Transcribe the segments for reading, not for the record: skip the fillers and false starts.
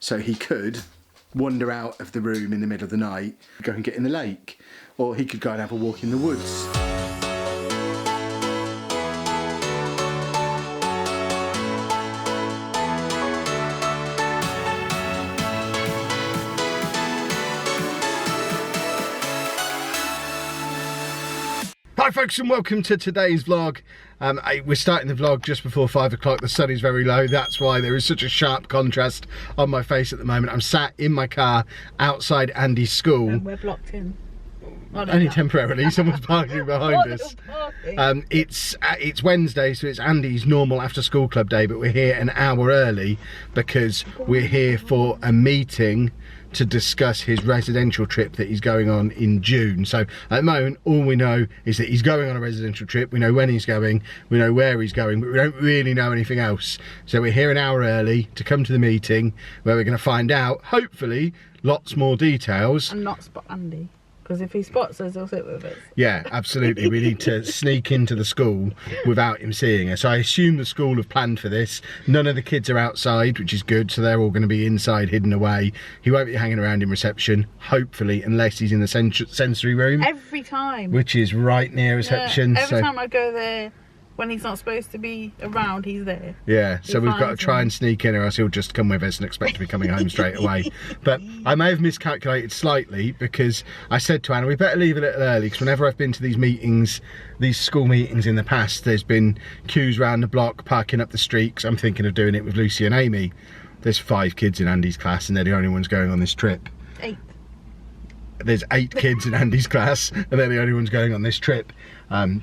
So he could wander out of the room in the middle of the night, go and get in the lake, or he could go and have a walk in the woods. Hi folks, and welcome to today's vlog. We're starting the vlog just before 5 o'clock. The sun is very low, that's why there is such a sharp contrast on my face at the moment. I'm sat in my car outside Andy's school. And we're blocked in. Only temporarily, someone's parking behind us. It's Wednesday, so it's Andy's normal after school club day, but we're here an hour early because we're here for a meeting to discuss his residential trip that he's going on in June. So at the moment, all we know is that he's going on a residential trip. We know when he's going, we know where he's going, but we don't really know anything else. So we're here an hour early to come to the meeting where we're going to find out, hopefully, lots more details. And not spot Andy. Because if he spots us, he'll sit with us. Yeah, absolutely. We need to sneak into the school without him seeing us. I assume the school have planned for this. None of the kids are outside, which is good, so they're all going to be inside, hidden away. He won't be hanging around in reception, hopefully, unless he's in the sensory room. Every time. Which is right near reception. Yeah, every time I go there, when he's not supposed to be around, he's there. Yeah, so we've got to try and sneak in, or else he'll just come with us and expect to be coming home straight away. But I may have miscalculated slightly, because I said to Anna, we better leave a little early, because whenever I've been to these meetings, these school meetings in the past, there's been queues round the block, parking up the street, 'cause I'm thinking of doing it with Lucy and Amy. There's 5 kids in Andy's class, and they're the only ones going on this trip. 8. There's 8 kids in Andy's class, and they're the only ones going on this trip.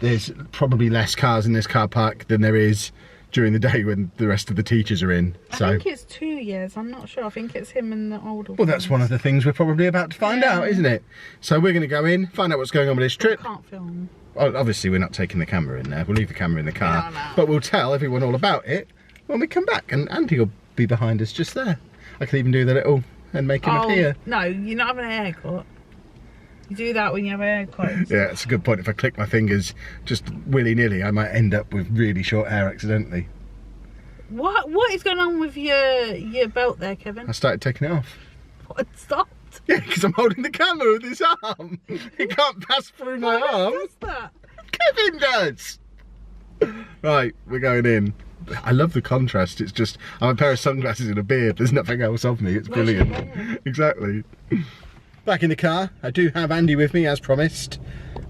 There's probably less cars in this car park than there is during the day when the rest of the teachers are in. So I think it's 2 years, I'm not sure. I think it's him and the older well, that's one of the things we're probably about to find out, isn't it? So we're going to go in, find out what's going on with this trip. I can't film. Well, obviously we're not taking the camera in there, we'll leave the camera in the car. No. But we'll tell everyone all about it when we come back, and Andy will be behind us just there. I could even do the little and make him appear. No, you're not having a haircut. You do that when you have a haircut. Yeah, it's a good point. If I click my fingers just willy-nilly, I might end up with really short hair accidentally. What is going on with your belt there, Kevin? I started taking it off. What? Stopped? Yeah, because I'm holding the camera with this arm. It can't pass through my arm. Who does that? Kevin does. Right, we're going in. I love the contrast. It's just, I'm a pair of sunglasses and a beard. There's nothing else of me. It's brilliant. Exactly. Back in the car. I do have Andy with me as promised.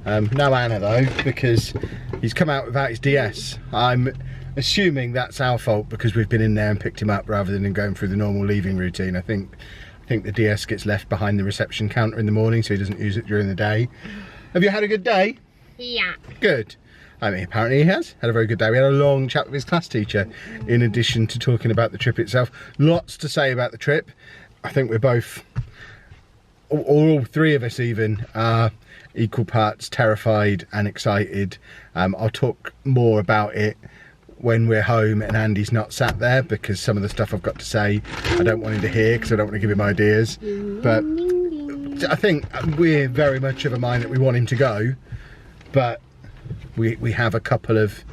No Anna though, because he's come out without his DS. I'm assuming that's our fault because we've been in there and picked him up rather than him going through the normal leaving routine. I think the DS gets left behind the reception counter in the morning, so he doesn't use it during the day. Have you had a good day? Yeah. Good. I mean, apparently he has had a very good day. We had a long chat with his class teacher in addition to talking about the trip itself. Lots to say about the trip. I think we're both, all 3 of us even, are equal parts terrified and excited. I'll talk more about it when we're home and Andy's not sat there, because some of the stuff I've got to say I don't want him to hear because I don't want to give him ideas. But I think we're very much of a mind that we want him to go, but we have a couple of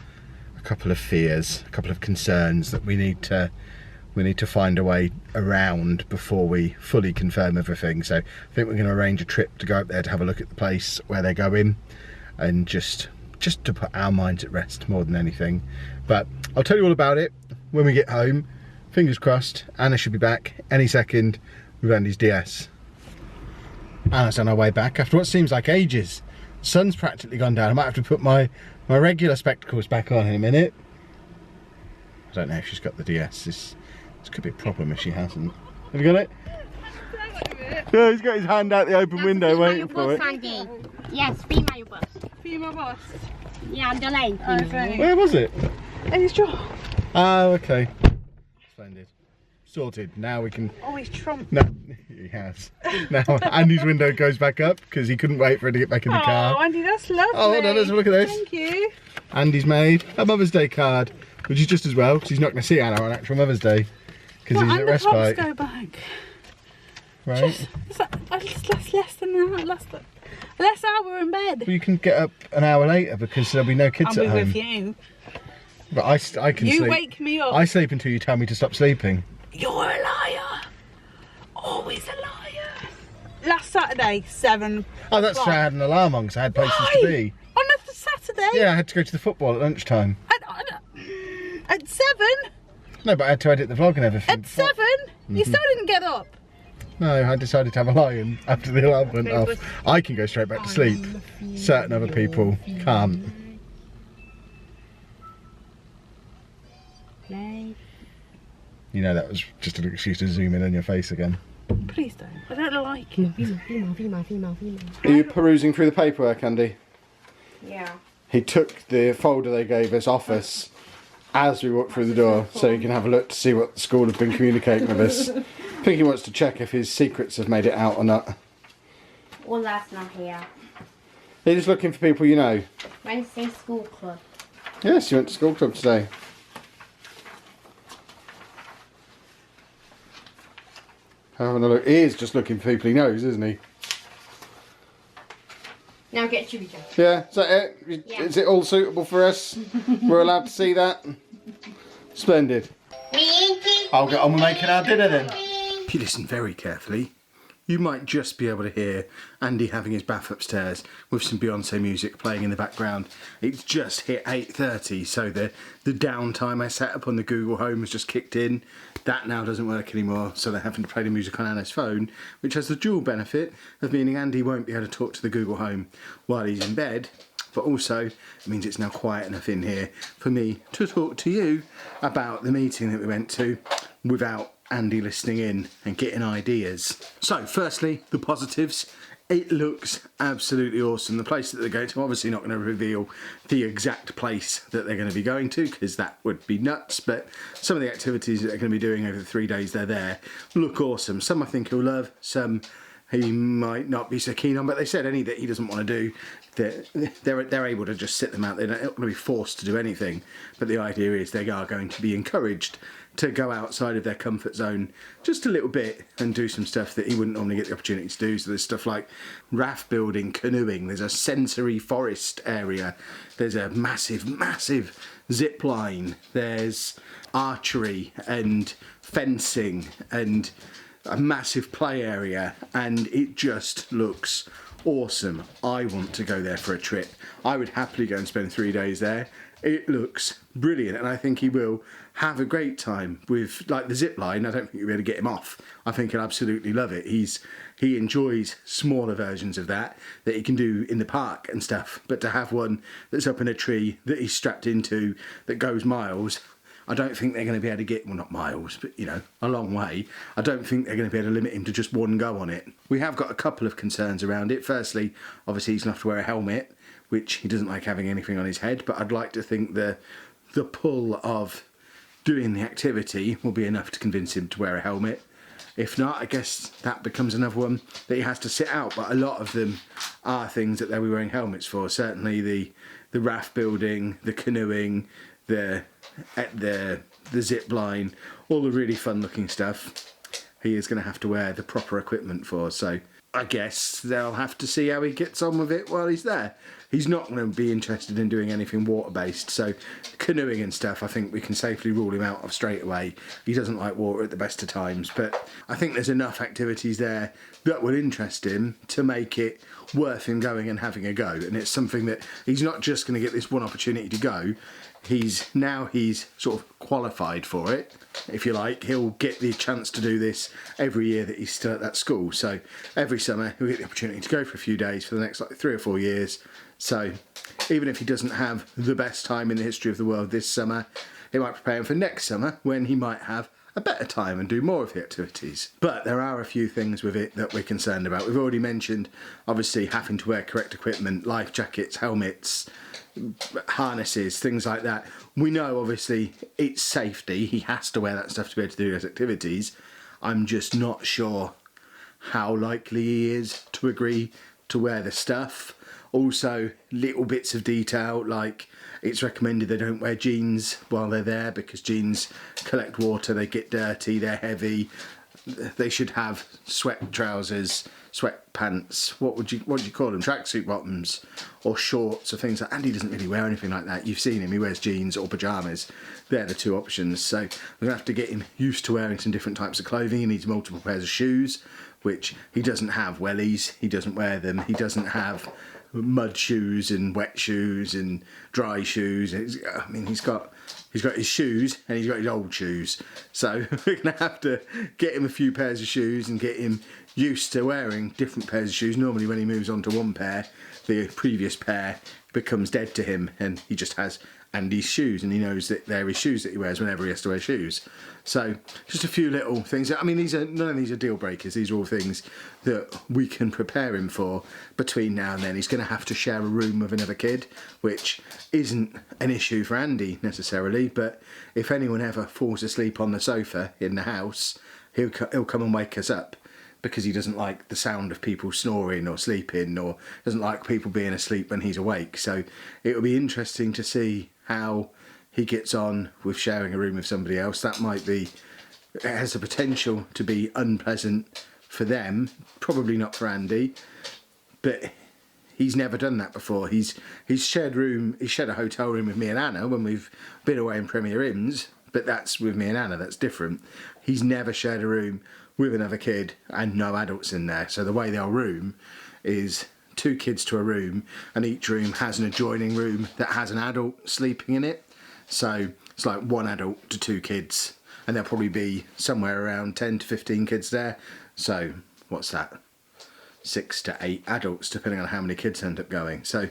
fears, a couple of concerns that we need to find a way around before we fully confirm everything. So I think we're going to arrange a trip to go up there to have a look at the place where they're going, and just to put our minds at rest more than anything. But I'll tell you all about it when we get home. Fingers crossed, Anna should be back any second with Andy's DS. Anna's on our way back after what seems like ages. Sun's practically gone down. I might have to put my regular spectacles back on in a minute. I don't know if she's got the DS. This could be a problem if she hasn't. Have you got it? Yeah, he's got his hand out the open window waiting for it. Andy. Yes, female bus. Female boss. Yeah, on the lane. Where was it? In his jaw. Oh, okay. Splendid. Sorted. Now we can... Oh, he's trumped. No, he has. Now Andy's window goes back up because he couldn't wait for it to get back in the car. Oh, Andy, that's lovely. Oh, hold on, let's have a look at this. Thank you. Andy's made a Mother's Day card, which is just as well, because he's not going to see Anna on actual Mother's Day because he's at respite. Go back. Right. That's less than that. Less hour in bed. Well, you can get up an hour later because there'll be no kids I'll at be home. with you. But I can sleep. You wake me up. I sleep until you tell me to stop sleeping. You're a liar. Saturday, 7. Oh, that's why I had an alarm on, because I had places to be. On a Saturday? Yeah, I had to go to the football at lunchtime. At 7? No, but I had to edit the vlog and everything. At 7? You still didn't get up? No, I decided to have a lie-in after the alarm went off. I can go straight back to sleep. Certain other people can't. Play. You know, that was just an excuse to zoom in on your face again. Please don't. I don't like it. Female. Are you perusing through the paperwork, Andy? Yeah. He took the folder they gave us off us as we walked through the door, so he can have a look to see what the school have been communicating with us. I think he wants to check if his secrets have made it out or not. Well, that's not here. He's just looking for people you know. Wednesday school club. Yes, you went to school club today. Having a look. He is just looking for people he knows, isn't he? Now get you. Yeah, is that it? Yeah. Is it all suitable for us? We're allowed to see that? Splendid. I'll get on with making our dinner then. If you listen very carefully, you might just be able to hear Andy having his bath upstairs with some Beyonce music playing in the background. It's just hit 8:30, so the downtime I set up on the Google Home has just kicked in. That now doesn't work anymore, so they're having to play the music on Anna's phone, which has the dual benefit of meaning Andy won't be able to talk to the Google Home while he's in bed, but also it means it's now quiet enough in here for me to talk to you about the meeting that we went to without Andy listening in and getting ideas. So firstly, the positives. It looks absolutely awesome. The place that they're going to, obviously not going to reveal the exact place that they're going to be going to, because that would be nuts, but some of the activities that they're going to be doing over the 3 days they're there look awesome. Some I think he'll love, some he might not be so keen on, but they said any that he doesn't want to do, they're able to just sit them out. They're not going to be forced to do anything, but the idea is they are going to be encouraged to go outside of their comfort zone just a little bit and do some stuff that he wouldn't normally get the opportunity to do. So there's stuff like raft building, canoeing, there's a sensory forest area, there's a massive zip line, there's archery and fencing and a massive play area, and it just looks awesome. I want to go there for a trip. I would happily go and spend 3 days there. It looks brilliant, and I think he will have a great time with, like, the zip line. I don't think you'll be able to get him off. I think he'll absolutely love it. He enjoys smaller versions of that he can do in the park and stuff, but to have one that's up in a tree that he's strapped into that goes miles, I don't think they're going to be able to get, well, not miles, but, you know, a long way. I don't think they're going to be able to limit him to just one go on it. We have got a couple of concerns around it. Firstly, obviously he's going to have to wear a helmet, which he doesn't like having anything on his head, but I'd like to think the pull of doing the activity will be enough to convince him to wear a helmet. If not, I guess that becomes another one that he has to sit out, but a lot of them are things that they'll be wearing helmets for. Certainly the raft building, the canoeing, the zip line, all the really fun looking stuff he is going to have to wear the proper equipment for. So I guess they'll have to see how he gets on with it while he's there. He's not going to be interested in doing anything water based, so canoeing and stuff I think we can safely rule him out of straight away. He doesn't like water at the best of times, but I think there's enough activities there that will interest him to make it worth him going and having a go. And it's something that he's not just going to get this one opportunity to go. He's sort of qualified for it, if you like. He'll get the chance to do this every year that he's still at that school. So every summer he'll get the opportunity to go for a few days for the next 3 or 4 years. So even if he doesn't have the best time in the history of the world this summer, it might prepare him for next summer when he might have a better time and do more of the activities. But there are a few things with it that we're concerned about. We've already mentioned, obviously, having to wear correct equipment, life jackets, helmets, harnesses, things like that. We know, obviously, it's safety. He has to wear that stuff to be able to do those activities. I'm just not sure how likely he is to agree to wear the stuff. Also, little bits of detail, like it's recommended they don't wear jeans while they're there because jeans collect water, they get dirty, they're heavy. they should have sweat trousers, sweatpants, what do you call them, tracksuit bottoms or shorts or things like that. Andy doesn't really wear anything like that. You've seen him, he wears jeans or pyjamas. They're the two options. So we're going to have to get him used to wearing some different types of clothing. He needs multiple pairs of shoes, which he doesn't have wellies. He doesn't wear them. He doesn't have mud shoes and wet shoes and dry shoes. I mean, he's got his shoes and he's got his old shoes. So we're going to have to get him a few pairs of shoes and get him used to wearing different pairs of shoes. Normally when he moves on to one pair, the previous pair becomes dead to him and he just has Andy's shoes, and he knows that they're his shoes that he wears whenever he has to wear shoes. So just a few little things. I mean, none of these are deal breakers. These are all things that we can prepare him for between now and then. He's going to have to share a room with another kid, which isn't an issue for Andy necessarily, but if anyone ever falls asleep on the sofa in the house, he'll come and wake us up, because he doesn't like the sound of people snoring or sleeping, or doesn't like people being asleep when he's awake. So it'll be interesting to see how he gets on with sharing a room with somebody else. That it has the potential to be unpleasant for them, probably not for Andy, but he's never done that before. He's shared a hotel room with me and Anna when we've been away in Premier Inns, but that's with me and Anna, that's different. He's never shared a room with another kid and no adults in there. So the way they'll room is 2 kids to a room, and each room has an adjoining room that has an adult sleeping in it. So it's like 1 adult to 2 kids, and there'll probably be somewhere around 10 to 15 kids there. So what's that? 6 to 8 adults, depending on how many kids end up going. So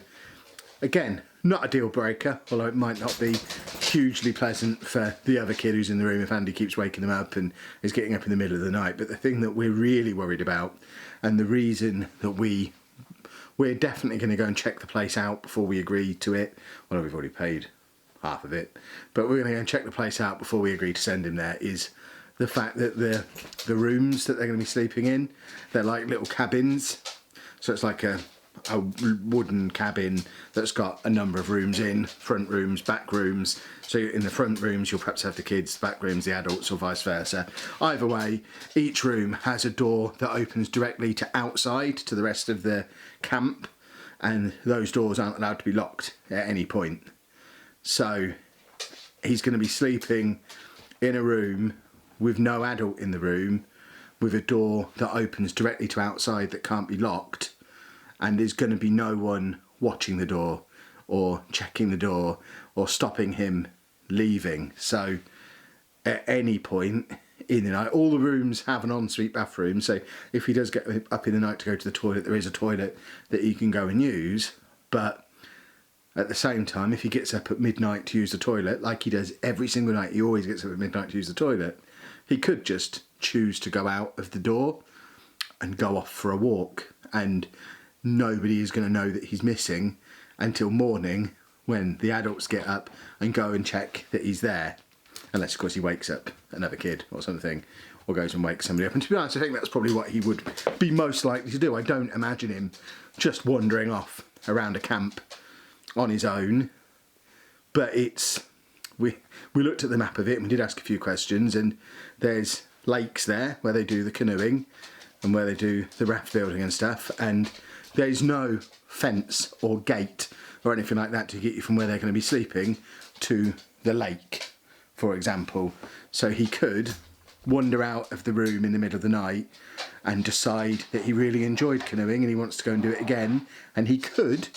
again, not a deal breaker, although it might not be hugely pleasant for the other kid who's in the room if Andy keeps waking them up and is getting up in the middle of the night. But the thing that we're really worried about, and the reason that we're definitely going to go and check the place out before we agree to it, well, we've already paid half of it, but we're going to go and check the place out before we agree to send him there, is the fact that the rooms that they're going to be sleeping in, they're like little cabins. So it's like a wooden cabin that's got a number of rooms in, front rooms, back rooms. So in the front rooms you'll perhaps have the kids, back rooms the adults, or vice versa. Either way, each room has a door that opens directly to outside, to the rest of the camp, and those doors aren't allowed to be locked at any point. So he's going to be sleeping in a room with no adult in the room, with a door that opens directly to outside that can't be locked, and there's going to be no one watching the door or checking the door or stopping him leaving. So at any point in the night, all the rooms have an ensuite bathroom, so if he does get up in the night to go to the toilet, there is a toilet that he can go and use. But at the same time, if he gets up at midnight to use the toilet, like he does every single night, he always gets up at midnight to use the toilet, he could just choose to go out of the door and go off for a walk, and nobody is going to know that he's missing until morning, when the adults get up and go and check that he's there. Unless, of course, he wakes up another kid or something, or goes and wakes somebody up. And to be honest, I think that's probably what he would be most likely to do. I don't imagine him just wandering off around a camp on his own. But we looked at the map of it and we did ask a few questions, and there's lakes there where they do the canoeing and where they do the raft building and stuff, and there's no fence or gate or anything like that to get you from where they're going to be sleeping to the lake, for example. So he could wander out of the room in the middle of the night and decide that he really enjoyed canoeing and he wants to go and do it again, and he could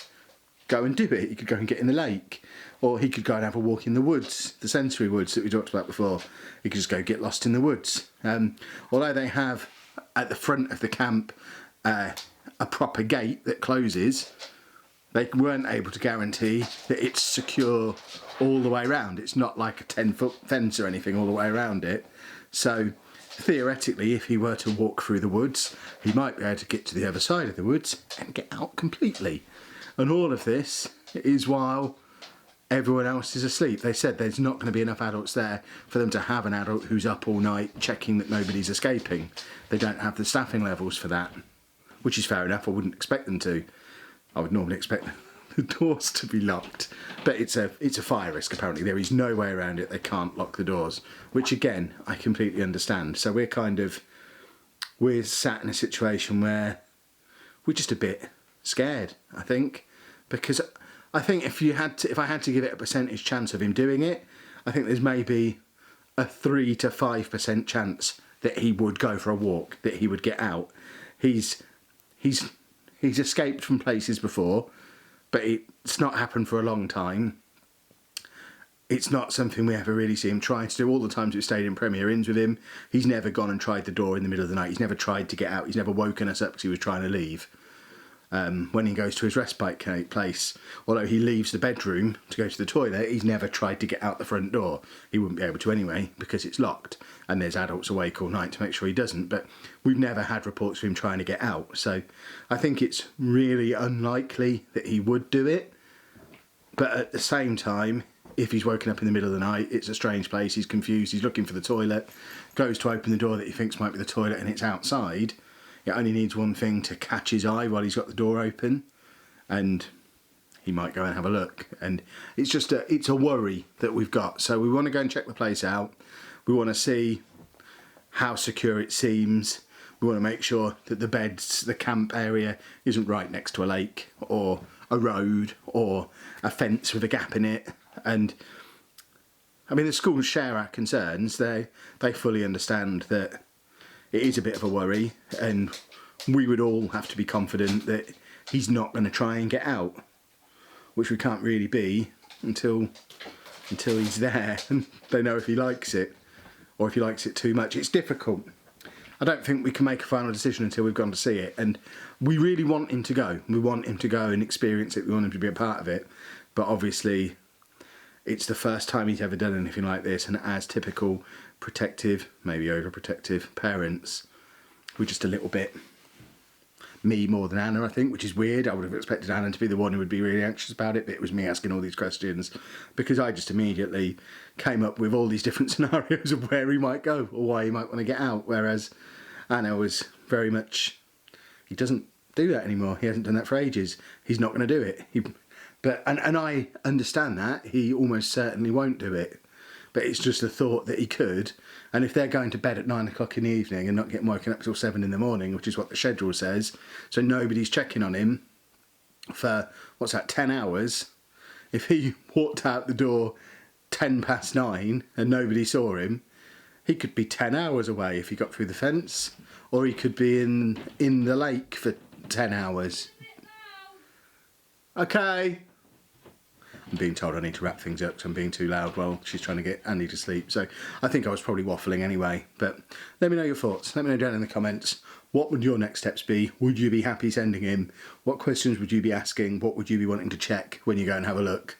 go and do it. He could go and get in the lake, or he could go and have a walk in the woods, the sensory woods that we talked about before. He could just go get lost in the woods. Although they have at the front of the camp a proper gate that closes, they weren't able to guarantee that it's secure all the way around. It's not like a 10-foot fence or anything all the way around it. So theoretically, if he were to walk through the woods, he might be able to get to the other side of the woods and get out completely. And all of this is while everyone else is asleep. They said there's not going to be enough adults there for them to have an adult who's up all night checking that nobody's escaping. They don't have the staffing levels for that, which is fair enough. I wouldn't expect them to. I would normally expect the doors to be locked, but it's a fire risk. Apparently there is no way around it. They can't lock the doors, which again I completely understand. So we're kind of we're sat in a situation where we're just a bit scared, I think, because I think if I had to give it a percentage chance of him doing it, I think there's maybe a 3 to 5% chance that he would go for a walk, that he would get out. He's escaped from places before, but it's not happened for a long time. It's not something we ever really see him try to do. All the times we've stayed in Premier Inns with him, he's never gone and tried the door in the middle of the night. He's never tried to get out. He's never woken us up because he was trying to leave. When he goes to his respite place, although he leaves the bedroom to go to the toilet, he's never tried to get out the front door. He wouldn't be able to anyway because it's locked and there's adults awake all night to make sure he doesn't. But we've never had reports of him trying to get out. So I think it's really unlikely that he would do it. But at the same time, if he's woken up in the middle of the night, it's a strange place, he's confused, he's looking for the toilet, goes to open the door that he thinks might be the toilet and it's outside. It only needs one thing to catch his eye while he's got the door open, and he might go and have a look. And it's just it's a worry that we've got. So we want to go and check the place out. We want to see how secure it seems. We want to make sure that the beds, the camp area, isn't right next to a lake or a road or a fence with a gap in it. And I mean, the schools share our concerns. They fully understand that it is a bit of a worry, and we would all have to be confident that he's not going to try and get out, which we can't really be until he's there and they know if he likes it or if he likes it too much. It's difficult. I don't think we can make a final decision until we've gone to see it, and we really want him to go. We want him to go and experience it. We want him to be a part of it, but obviously it's the first time he's ever done anything like this, and as typical protective, maybe overprotective parents, we're just a little bit, me more than Anna, I think, which is weird. I would have expected Anna to be the one who would be really anxious about it, but it was me asking all these questions because I just immediately came up with all these different scenarios of where he might go or why he might want to get out, whereas Anna was very much, he doesn't do that anymore. He hasn't done that for ages. He's not going to do it. And I understand that. He almost certainly won't do it. But it's just a thought that he could. And if they're going to bed at 9 o'clock in the evening and not getting woken up till 7 in the morning, which is what the schedule says, so nobody's checking on him for, 10 hours, if he walked out the door 10 past 9 and nobody saw him, he could be 10 hours away if he got through the fence, or he could be in the lake for 10 hours. Okay. I'm being told I need to wrap things up because I'm being too loud while she's trying to get Andy to sleep. So I think I was probably waffling anyway. But let me know your thoughts. Let me know down in the comments. What would your next steps be? Would you be happy sending him? What questions would you be asking? What would you be wanting to check when you go and have a look?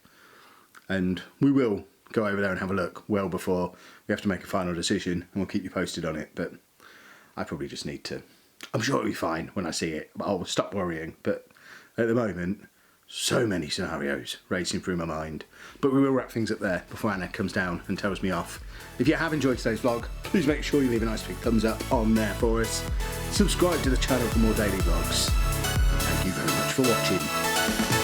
And we will go over there and have a look well before we have to make a final decision, and we'll keep you posted on it. But I probably just need to, I'm sure it'll be fine when I see it. I'll stop worrying. But at the moment, so many scenarios racing through my mind. But we will wrap things up there before Anna comes down and tells me off. If you have enjoyed today's vlog, please make sure you leave a nice big thumbs up on there for us. Subscribe to the channel for more daily vlogs. Thank you very much for watching.